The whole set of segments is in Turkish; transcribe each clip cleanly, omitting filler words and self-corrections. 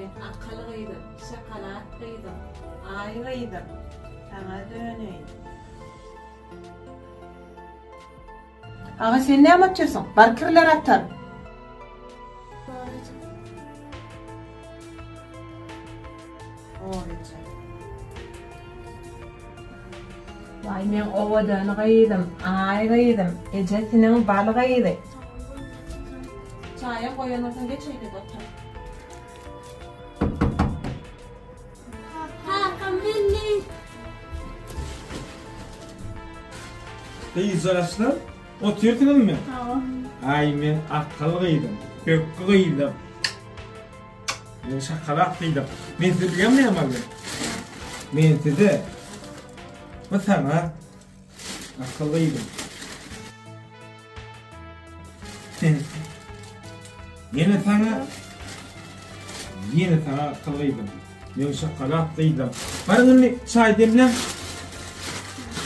akıl kıydım, şakalat kıydım, ay kıydım. Sana döneyim. Ağa sen ne anlatıyorsun? Barkırlar atar. Vay men ovadan kıydım, ay kıydım, ecesinin balı kıydı. Çaya koyanırsan geçeydi doktor. Hakan belli. Kıyız arasına oturuyorsunuz mu? Tamam. Ay men akıl kıydım, bök kıydım. Men şakalat kıydım. Men size bilmem ne yapalım? Men size o sana akıl kıydım. Yine sana akıl kıydım. Men şakalat kıydım. Barın ne çay demlem?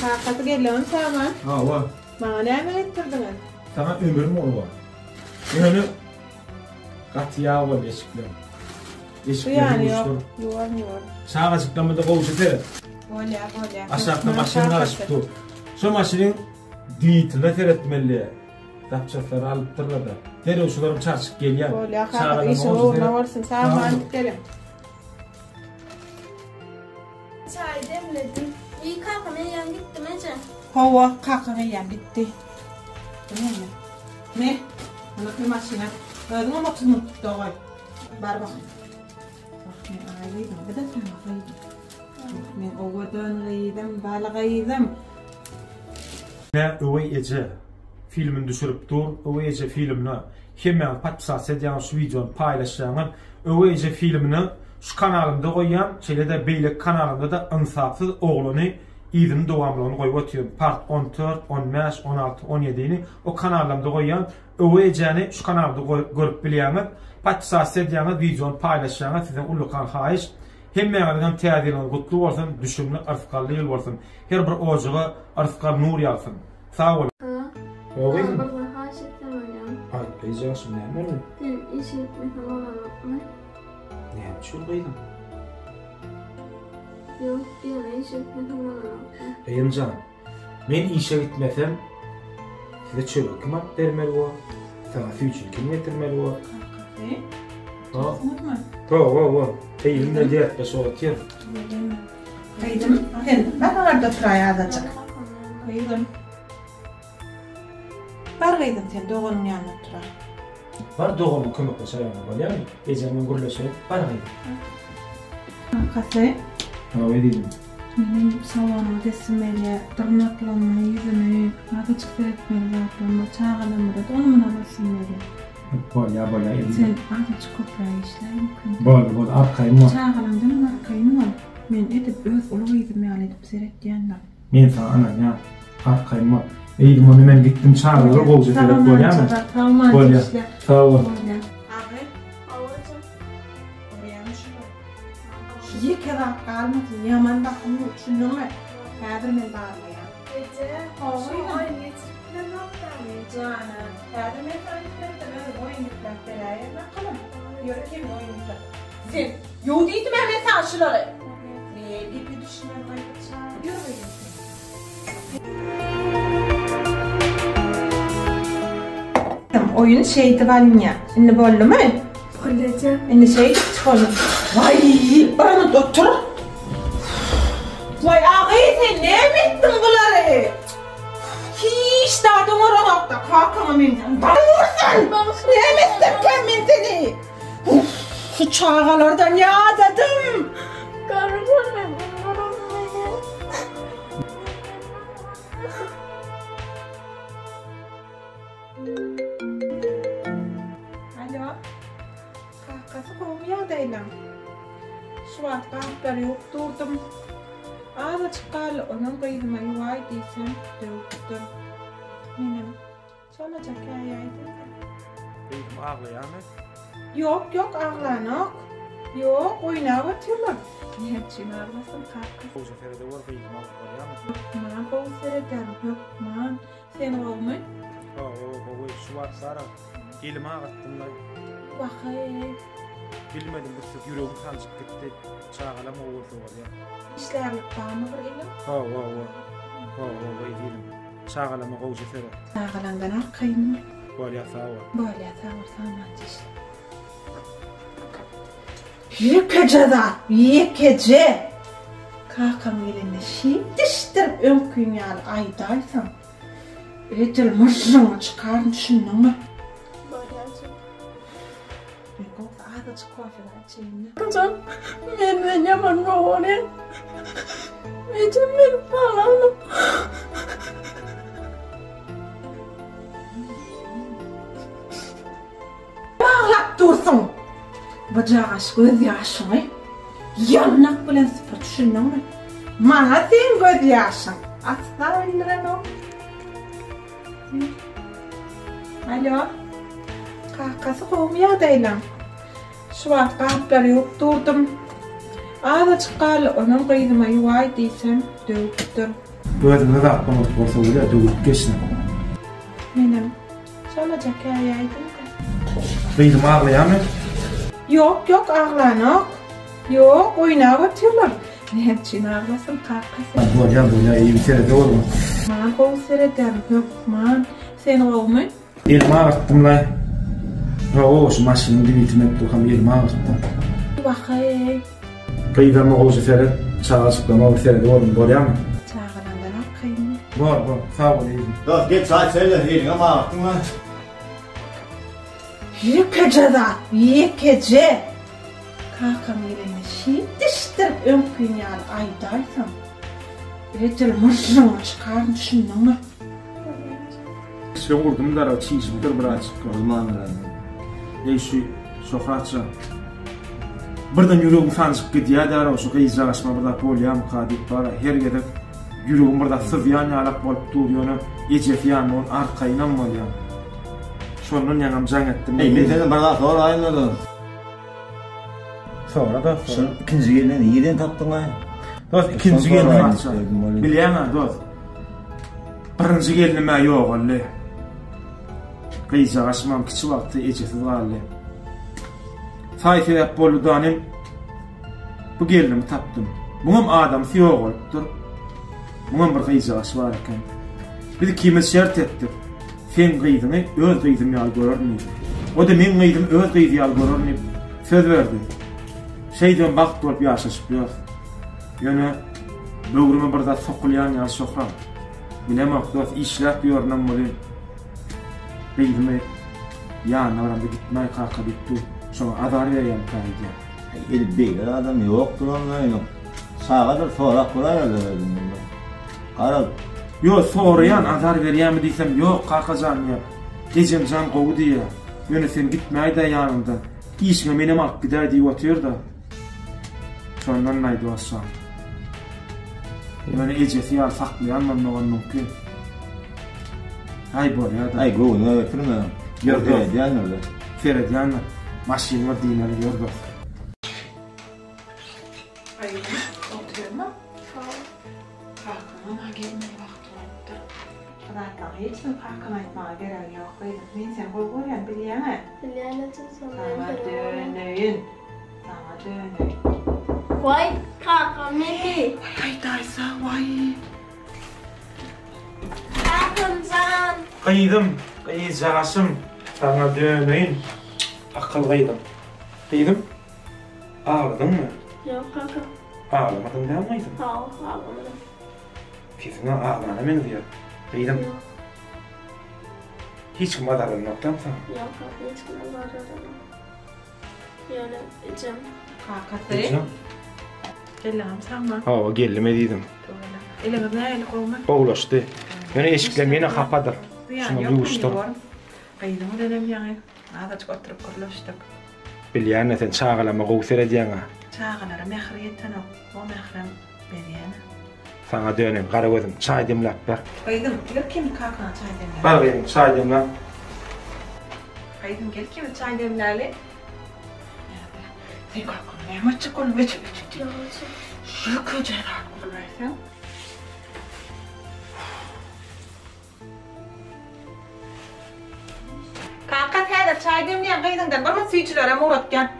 Kakatı geliyorsun sana. Ha var. Bana ne ettirdiniz? Sana ömrüm olur. Yani katı yağ var eşikler. Bu yani yok. Yuvar. Sağa açıklamada kovuşu tere. Bolya. Aşağıda maşın karışıktı. Şu maşının diyetine teretmeli. Tapçakları alıp tırladı. Tere uçularım çarşık geliyor. Bolya kakatı işe uğruna varsın. Sağ mantık derim. Çay demledim. İyi kalkın yan gittim Ece. Hava kakavı yan bitti. Ne? Bana bir maşina. Gördün ama tuzunu tuttu oğay. Bar bakın. Bak ben ayrıydım. Bir de sen bakıydım. Ben ovadan kıydım, balı kıydım. Ne Övey Ece filmin düşürüp dur. Övey Ece filmini hemen patpısat ediyen şu videonu paylaşacağım. Övey Ece filmini şu kanalımda koyan, şeyde beylik kanalımda da insafsız oğlunu İzin devamlılığını koyup atıyorum. Part 14, 15, 16, 17'ni o kanalımda koyan Övey Ece'ni şu kanalda görüp bilýärmi. Patpısat ediyen videonu paylaşacağım. Sizden ulukan haýyş. Hemmeňizden täzeliňiz gutly bolsun, düşümli arfkally ýyl bolsun. Her bir ojaga arfkal nur ýalsyn. Sag bol. Oýdym. Baba haşetten oynayalım. Ay, beýjaşym näme? Sen işe gitmesen olamam. Näme şu oýdym? Yok, yani işe gitmesen olamam. Eýimcan. Men işe gitmesem size çörek kim alıp bermeli bo? Sana süýçül kim getirmeli bo? Kakavı. Ha? Unutma. Wa. Eýimde diýet be soğutyr. Kıydım. Ben orada oturayım azıcık. Kıydım. Bar kıydım sen doğanın yanına oturay. Bar doğumu kömekleşe ýaly bolýarmy? Ejemden gürleşip bar kıydım. Kakavı. Ha, öýdym. Benim salonum desimeli, tırnaklarımı, yüzümü, azıcık seyretmeli yaptığımda, çağılamı da donumuna basılmeli. Bolýar. Sen azıcık koprayı işler mümkün. Bol arkayım var. Çağılam değil mi arkayım var? Ben edip öz ulu yüzümü edip seyretdiyenler. Men sana anan ya. Arkayım var. Eýdim onu men gittim çağırıp gol jeterek bolýarmy? Tamam Bolýar. işler. Sağ ol. Abi. Havacım. Şiye kadar kalmasın. Yaman bakımı düşündün mü? Kadir men bağırmayan. Ece. Havacım. Ay getirdiler ne yaptın? Canım. Kadir men sana gitmekten öyle oyun gitmekten ayır. Bakalım. Yürü kim oyun gitmek? Sen. Yo değildim hemen sen şuları. Niye ipi düşünmem var? Yürü oyun. Oyun şeydi valnya. Şimdi bollu mu? Polacı. Şimdi şey çıkalım. Vay, bana doktor. Vay ağay sen ne ettin bunları? Hiç dağdım oranakta kalkama benden. Bana vursun. Ne ettin ben seni? Şu çağalardan ya dedim. Karıcığım ben bunları beni. Alo. Kahkası kovmuyor değilim. Şu an kahkları yok durdum. Ağza çıkarlı onun kıydıma yuvay değilsin. Dövdüm. Benim. Çalacak yayaydı. Eýdim ağlaýarmy? Yok ağlanak. Yok oynağa batıyorlar. Ne için ağlasın kahkası. Gol jeterede var eýdim bolýarmy? Man kol sereden yok man. Sen olmuy. Ha, o şu var Sara. Elim ağattım lan. Bakay. Bilmedim bu yüreğim sancık gitti. Çağalama oldu var ya. İşlerlik bağımı bir elim. Ha, edelim. Çağalama qowja fere. Çağalandan arkayım. Var ya sağ ol. Böyle sağırsanmancı işte. Yekece. Kakam elinde şiddiştirip ömkünyalı aydaysam. Etil mırzını çıkarın düşündün mü? Ben ağda çıkıvafiler içeyim. Kızım, benden yaman boğulayım. Mecim benim pahalım. Bağlap dursun. Bacağı göz yaşını. Yannak bilen sıfır düşündün mü? Mana sen göz yaşın. Asla bildiren o. Alo. Kakası kovmaya deylen. Şu an kapları yok durdum. Ağda çıkarlı onun kıydıma yuvay deysem dövüktür. Gözüne de aklıma olsa öyle dövüp geçsin. Benim solacak yayaydım da. Kıydım ağlayan mı? Yok ağlanok. Yok oynağa götürürler. Ne için ağlasın kakası. Böyle iyi bir serede olmaz. Man kol sereden yok man. Sen olmuş. Elime ağırttım lan. Şu maşının dibitime tukam elime ağırttım. Bakay. Kıydama qowja fere çağışıklama bir serede olmaz. Böyle mi? Çağılandan akayım. Var. Sağ ol edelim. Dost git saat söyle eline ama aklın lan. Yekece. Kakam elinde şiddiştirip ömkünyalı aydaysam. Etil mırzını çıkarın düşündün mü? Sen vurdum da çizimdir birazcık. Olmam lan. Ey şu sofratça. Birden yüreğim sancık gidiyor da şu kıyızlaşma burada polyam kadip var. Her gedip yüreğim burada sıvyan yalak bolup duruyor. Ecefyan onun arkayına mı ya? Şonun yanam can ettim. Ben seni bana sonra ayrıldım. Sonra da Sen ikinci gelini yerden taptın lan. dost ikinci gelini atsa. Bilýän dost. Birinci gelinime ýok oly. Kıyızlaşmam kiçi wagty ejesiz galy. Sayfiyap boludanym bu gelinimi tapdym. Buňam adam ýok bolupdyr. Buňam bir kıyızlaş bar eken. Biz kimiz şert etdik. Sen gıydyny öz gıydymy ýaly görürmi? O da men gıydım öz gıydy ýaly görürmi? Söz berdi. Şeyden bakt bolup ýaşaşyp ýok. Ýöne böwrüme bir zat sokulýan ýaly şokram. Bilemok dost işläp ýörnäm boly. Gıydymy ýanyna gitmäý kaka bitdi. Şoňa azar berýän kaýdy. El beýle adam ýokdur onlaýyn. Sagadyr sorak bolarlar. Qarab. Yo sorayan azar berýärmi diýsem ýok kakajan ýa. Gecem jan gowy diýär. Ýöne sen gitmäý da ýanynda. İşime menem alyp gider diýip otýar da. Şondan naýdy bolsam. Ýöne ejesi ýa saklaýanmam nogan mümkin. Ay bolýar da. Ay gowy näme bitirme. Ýok ýanlar. Feredýan maşyny diýenler ýördi. Ay, oturma. Kakama gelmeye vakti oldu. Zaten hiç mi kakama etmeye gerek yok. Ben sen koyuyorsun bilýän. Bilyana tutsun. Sana dönüyin. Vay kakam meni. Ay daysa vay. Kakam Kıydım, kıyıcağasım, sana dönüyin. Akıl kıydım. Kıydım. Ağladın mı? Yok kakam. Ağlamadın değil miydin? Ağlamadım. Kesine ağlana men diyor. Kıydım. Yok. Hiç kim adarın noktam sana? Yok kakam hiç kimden varırım. Yani ecem. Kakası. Hocam. Ellerim sana. Ha, geldim ediydim. Ellerim ne el koyma. Oğlaştı. Yani eşiklerim yine kapadı. Şunu duyuştum. Kıydım dedim yani. Ağaç oturup kuruluştuk. Bilyana sen çağalama qoğser ediyana. Çağalara mehriyetten o mehrem beriyana. Sana döneyim, kara gözüm, çay demlap ver. Kıydım, gel kim kakana çay demler. Ver benim, çay demlap. Kıydım, gel kim çay demlerle. Sen kakana ne maçı konu veçi. Şu köceler kurulursan. Kaka teyze çay demleyen kıydın da bana süyçülere murat gel.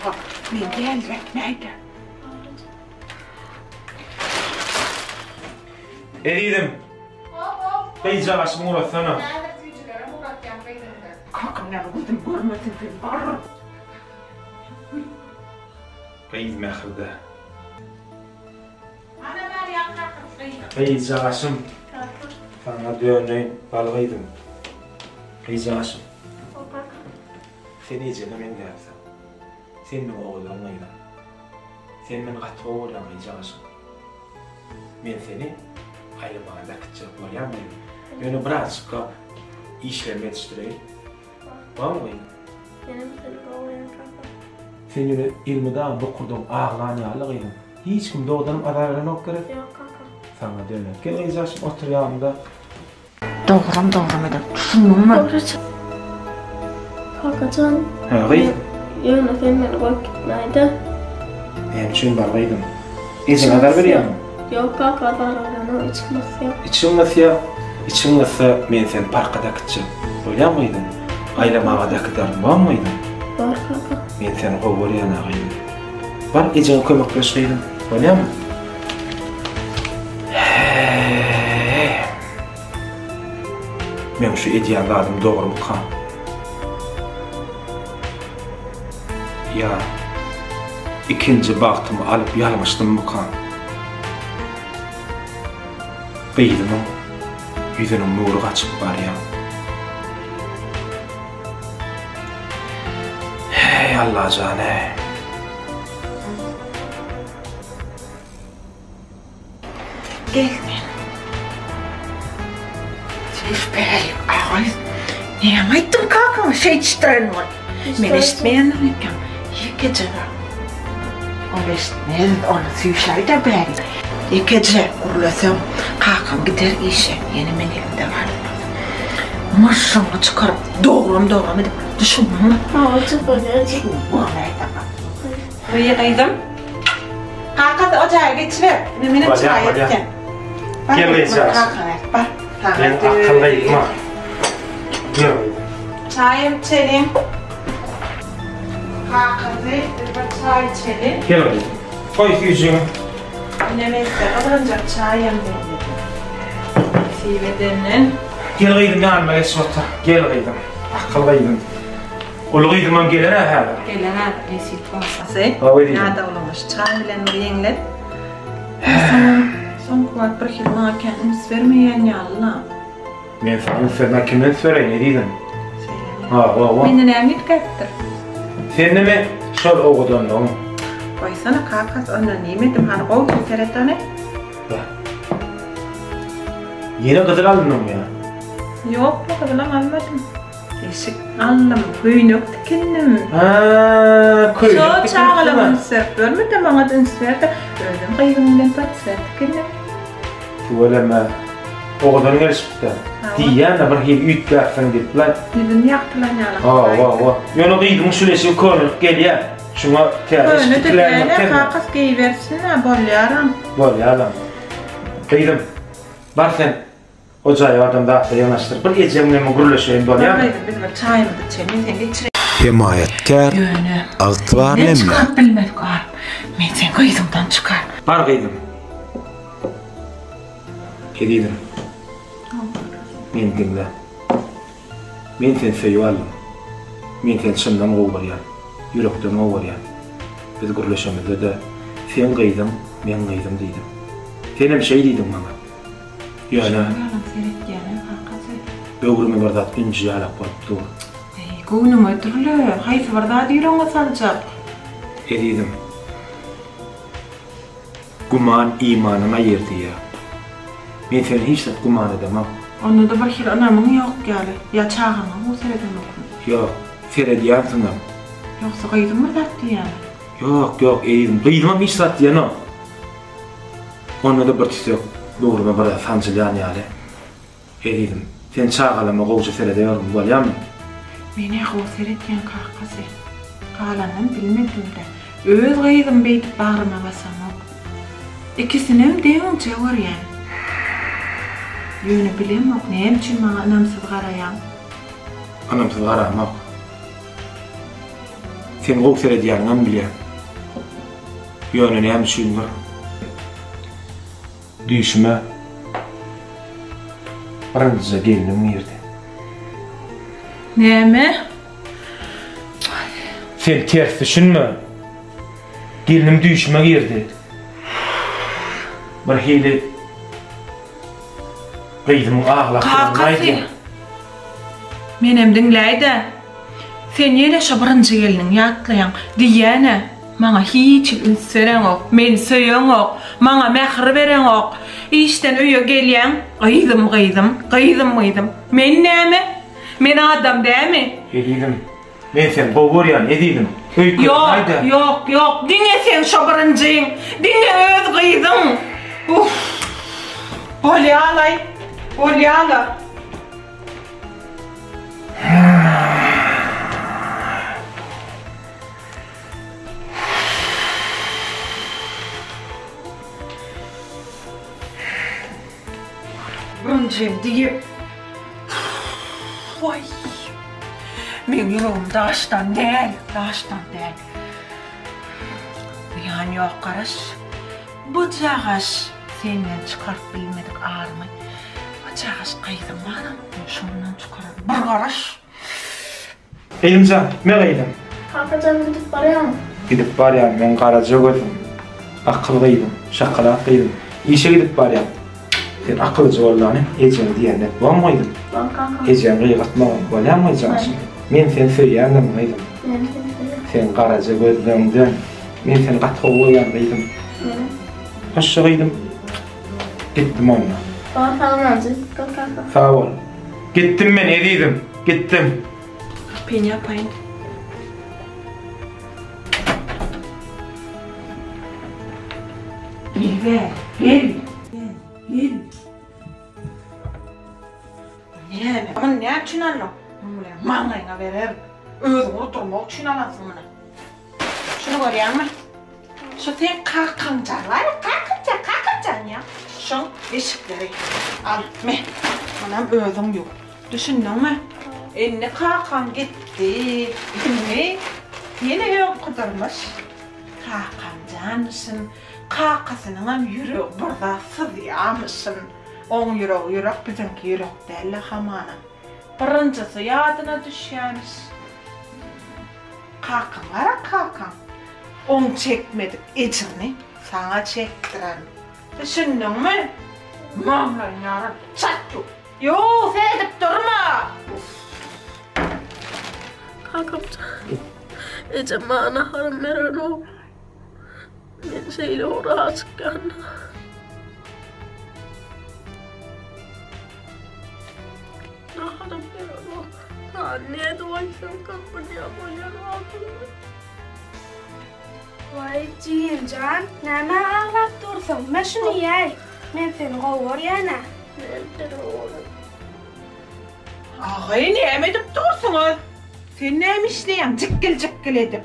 Men gelmekmeydi. Edidim. Beyza başım uğraşsana. Kakam ne buldum görmedin ben var. Beyz mehirde. Ana ben yaklaşık. Beyza başım. Sana döneyim balgıydım. Beyza başım. Sen iyicene men gelsen. Sen mi oğlanıyla? Sen men katı oğlamayacağısın. Men seni ayrımağında kıtacak olamayayım. Yönü birazcık işlem yetiştireyim. Var mı? Benim seni oğlayan kaka. Sen yönü ilmiden dokurdum ağlanyalıydın. Hiç kim doğdanım ararına yok gerek. Yok kaka. Sana döneyim. Gel Beyza'şım otur yanımda. Doğram edip düşündüm mü? Kakacan. Gıy. Yönetmen beni koyup gitmeydi. Benim için bargıydım. İzin kadar veriyor mu? Yok kaka zararını içmesi yok. İçin nasıl men sen parkada kıtacağım. Öyle miydin? Aylamağa da kıdarım var mıydın? Var kaka. Men seni kovalayana gıydım. Var ecen kömekleş gıydım. Öyle mi? Men şu ediyanlı adım doğru mu kan? Ya ikinci baktımı alıp yalmıştım mı kan? Beydim o, yüzünün nuru kaçıp var ya. Hey Allah cane. Gelme. Şüpheli ağız. Ne yaptım kakam şey çıtırın var. Men istmeyen iken gece var. O istmeyen onu süyşer de beri. Gece uğurlasam kakam gider işe. Yeni men elimde var. Maşallah çıkarıp doğram edip düşünmem mi? Ağacı böyle. Buraya kaydım. Kaka ocağa geçirip benim çay etken. Gel Beyza. Bak. Ben akıllıyım ha. Gel. Çayım içelim. Kakası bir çay içelim. Gel oğlum. Koy yüzünü. Neyse alınca çayım dedim. Sivedenin. Gel gıydım yanıma geç otur. Gel gıydım. Akıllıydım. Ulu gıydım am gelene ha. Gelene resit olsası. Hava değil. Nada olmuş çay bilen yengler. Son kuvat bir hilma kendimiz vermeyen yalla. Men sana kimden söyleyeyim ne dedim? Ha. Benden emir kaptır. Sen mi şol oğudan oğlum? Koysana kakas onu nimetim hani o seretane. Yeni kızıl aldın mı ya? Yok bu kadar almadım. Eşik aldım, kuyunuk dikindim. Haa, kuyunuk dikindim. Şu çağlamın sırf görmedim bana da ünsverdi. Öldüm kıyımdan patsver dikindim. Tuvaleme. Oğudan gelişipti. Diyen de bir hil üyt versen deyip lan. Yüzünü yaktılan yalan. Yonu kıydım şulesi konup gel ya. Şuna tercih Öyle fikirlerine de bakayım. kakas giyiversin ha bol yaram. Bol ya adam. Kıydım. Bar sen ocağı oradan da yanaştır. Bir ecemle mi guruluşayım bol ya mı? Biz bir çayımı da içelim sen geçirelim. Himayetkar, Yönü. ıgtıbar Ne nemme. çıkar bilmedik ağam. Men sen kıyımdan çıkar. Bar kıydım. Kediydim. Men dinle. Men sen söyü aldım. Men sen çımdan oğuryan. Yürekten oğuryan. Biz guruluşamızda da sen kıydım, men kıydım deydim. Sen hem şey deydin bana. Yani Yalan seyret yani kakası. böğrüme bardat inci yalak bolup dur. Gönüm ötürlü. Hayf var daha değil ona salacak. Ediydim. Guman imanıma yerdi ya. Men seni hiç de guman edemem. Onu da bir anamın yok yani. Ya çağırma o seyreden okun. Yok, Ferediyansın. Yoksa kıydın mı dertti yani? Yok, ediydim. Kıydımam hiç sat diyen o. Onunla da bir tüs yok. Böğrüme bardat sancılayan yani. Ediydim. Sen çağalama kovucu ferede yorum bol ya mı? Beni o seyretken kakası. Kalanım bilmedim de. Öz kıydım beytip bağrıma basam ok. İkisinin deyince var yani. Yönü bilem yok. Neyim için bana anamsız karayan? Anamsız karamak. sen gowser edýäňem bilýän. Ýönüne hem düşünür. Düşme. Birinji gelinim ýerde. Näme? Sen ters düşünme. Gelinim düşme ýerde. Bir hili gıydımın ağlaqlarınaydı. Menem dinläýdi. Sen ýene şo birinji geliniň ýatlaýan diýäne. Maňa hiç üns beren ok, meni söýen ok, maňa mähir beren ok. Işden öýe gelýän, gıýdym. Men näme? Men adam dämi? Edidim. Men sen gowurýan edidim. Yok. Diňe sen şo birinjiň. Diňe öz gıýdym. Bolýalay. Birinjim diýip. Vay. Men ýüregim daşdan däl. Yani yok garaş. Bu jagaş senden çıkarıp bilmedik ağrımay. Bu jagaş gıýdym manam. Şondan çıkarıp bir garaş. Elimcan, me gıýdym. Kakacan gidip barýam. Men garaja gözüm. Akıl gıýdym, şakalak gıýdym. İşe gidip barýam. Sen akılcı bollany, ejem diýende bolmaýdym. Ejem gıýgatmagy bolýarmy jaşy? Men sen söýýändem gıýdym. Sen garaja gözleriňden men seni gatga goýan gıýdym. Haşy gıýdym. Gitdim onda. Sağ ol. Gittim men edidim. Gittim. Ben yapayım. Gel. Aman ne için Allah? Mağlayına verer. Özüm oturmak için alasın bunu. Şunu görüyor musun? Şu sen kalkınca var ya, kalkınca ya. Şu eşikleri al, me. Anam özüm yok. Düşündün mü? Eline kalkan gitti. Yine yok kudurmuş. Kalkancanısın. Kalkasının yürek burada sızıyamışsın. On yürek bizimki yürek değil hamanım. Birincisi yadına düşýänis. Kalkan. On çekmedik ecrini sana çektiren. Düşündün mü? Mamlan yarın çattu. Yok edip durma. Kakamca. Ecem bana harım veren o. Men şeyle oraya çıkan. Harım veren o. Anne duaysam kapıya boyan altında. Vay Cihan, näme ağlap dursun? Men şunu ýeý. Men seni gowurýana. Ağay näme edip dursunuz? Sen näme işleýän? Jikkil edip.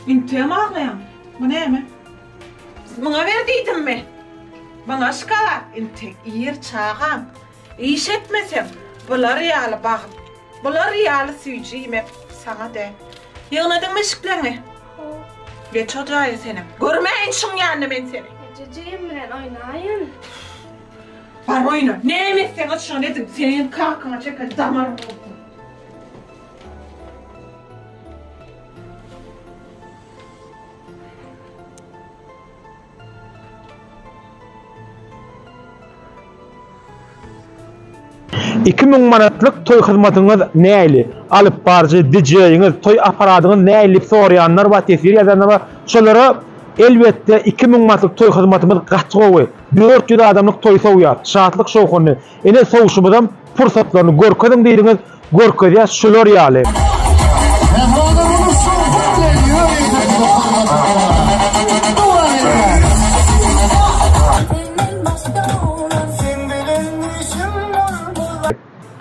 Intiyam ağlayan. Bu näme? Bana ver diýdim mi? Bana şkala. Intek ýer çağan. İş etmesem, bular ýaly bagyp, bular ýaly süýjimep sana de. Ýygnadyň meşiklerini. Ve çocuğa senem. Görmeyin şun ýanyny men seni. Cicim bilen oynayın. Bar oyna. Näme sen şun edip senin kalkana çeker damar oldu. $2000 manatlyk toy hyzmatyňyz näli? Alyp barjy dijeýiňiz, toy aparatyňyz näli sorýanlar we tesir ýazanlar şolara elbetde 2000 manatlyk toy hyzmatymyz gatgowy. 400 adamlyk toy soýýar. Şatlyk şowkuny. Ene sowuşymyzam pursatlaryny görkedim diýdiňiz, görkezýär şolar ýaly.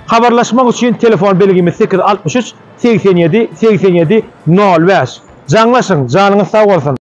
Habarlaşmak için telefon belgimiz 863 87 87 05. Canlaşın, canınız sağ olsun.